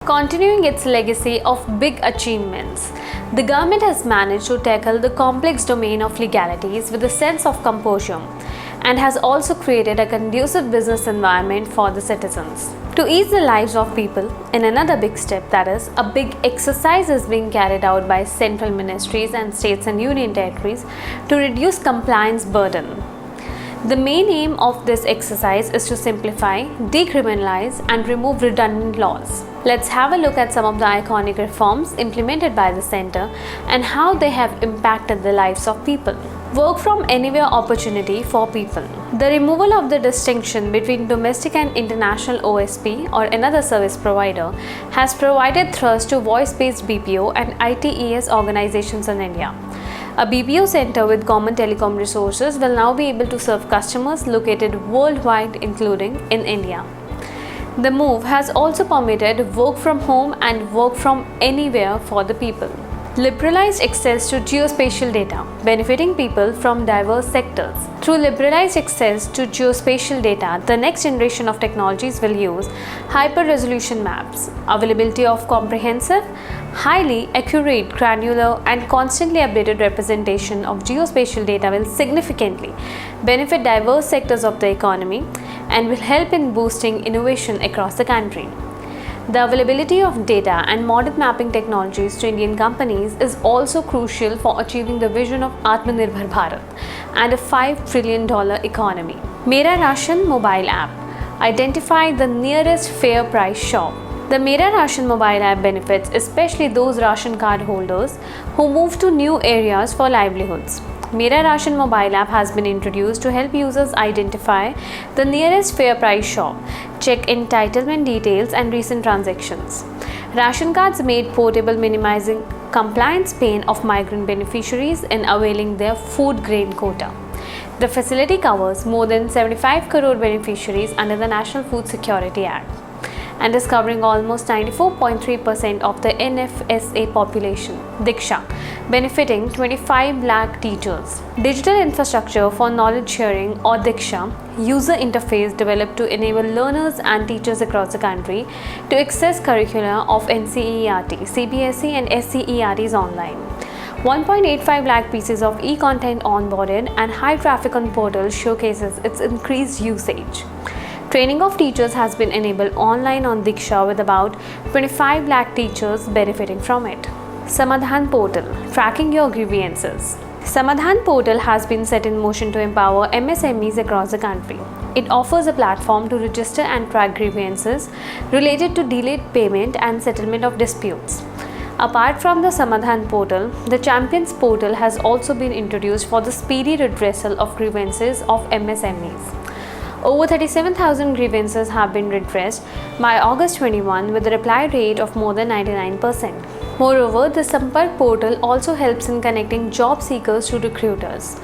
Continuing its legacy of big achievements, the government has managed to tackle the complex domain of legalities with a sense of composure and has also created a conducive business environment for the citizens. To ease the lives of people, in another big step, that is, a big exercise is being carried out by central ministries and states and union territories to reduce compliance burden. The main aim of this exercise is to simplify, decriminalize, and remove redundant laws. Let's have a look at some of the iconic reforms implemented by the center and how they have impacted the lives of people. Work from anywhere opportunity for people. The removal of the distinction between domestic and international OSP or another service provider has provided thrust to voice-based BPO and ITES organizations in India. A BPO center with common telecom resources will now be able to serve customers located worldwide, including in India. The move has also permitted work from home and work from anywhere for the people. Liberalized access to geospatial data, benefiting people from diverse sectors. Through liberalized access to geospatial data, the next generation of technologies will use hyper-resolution maps. Availability of comprehensive, highly accurate, granular, and constantly updated representation of geospatial data will significantly benefit diverse sectors of the economy and will help in boosting innovation across the country. The availability of data and modern mapping technologies to Indian companies is also crucial for achieving the vision of Atmanirbhar Bharat and a $5 trillion economy. Mera Ration mobile app. Identify the nearest fair price shop. The Mera Ration mobile app benefits especially those ration card holders who move to new areas for livelihoods. Mera Ration mobile app has been introduced to help users identify the nearest fair price shop, check entitlement details and recent transactions. Ration cards made portable, minimizing compliance pain of migrant beneficiaries in availing their food grain quota. The facility covers more than 75 crore beneficiaries under the National Food Security Act and is covering almost 94.3% of the NFSA population. Diksha, benefiting 25 lakh teachers. Digital infrastructure for knowledge sharing or Diksha user interface developed to enable learners and teachers across the country to access curricula of NCERT, CBSE and SCERTs online. 1.85 lakh pieces of e-content onboarded and high traffic on portal showcases its increased usage. Training of teachers has been enabled online on Diksha with about 25 lakh teachers benefiting from it. Samadhan Portal, tracking your grievances. Samadhan Portal has been set in motion to empower MSMEs across the country. It offers a platform to register and track grievances related to delayed payment and settlement of disputes. Apart from the Samadhan Portal, the Champions Portal has also been introduced for the speedy redressal of grievances of MSMEs. Over 37,000 grievances have been redressed by August 21 with a reply rate of more than 99%. Moreover, the Sampark portal also helps in connecting job seekers to recruiters.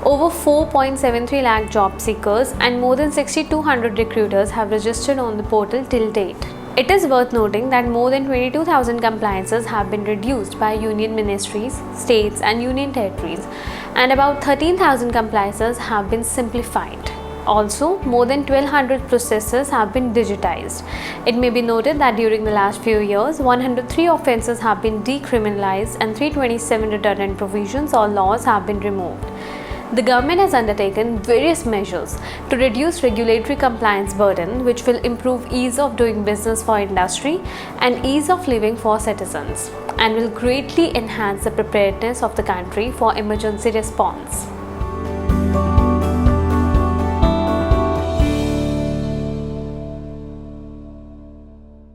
Over 4.73 lakh job seekers and more than 6,200 recruiters have registered on the portal till date. It is worth noting that more than 22,000 compliances have been reduced by union ministries, states and union territories, and about 13,000 compliances have been simplified. Also, more than 1,200 processes have been digitized. It may be noted that during the last few years, 103 offences have been decriminalized and 327 redundant provisions or laws have been removed. The government has undertaken various measures to reduce regulatory compliance burden, which will improve ease of doing business for industry and ease of living for citizens, and will greatly enhance the preparedness of the country for emergency response.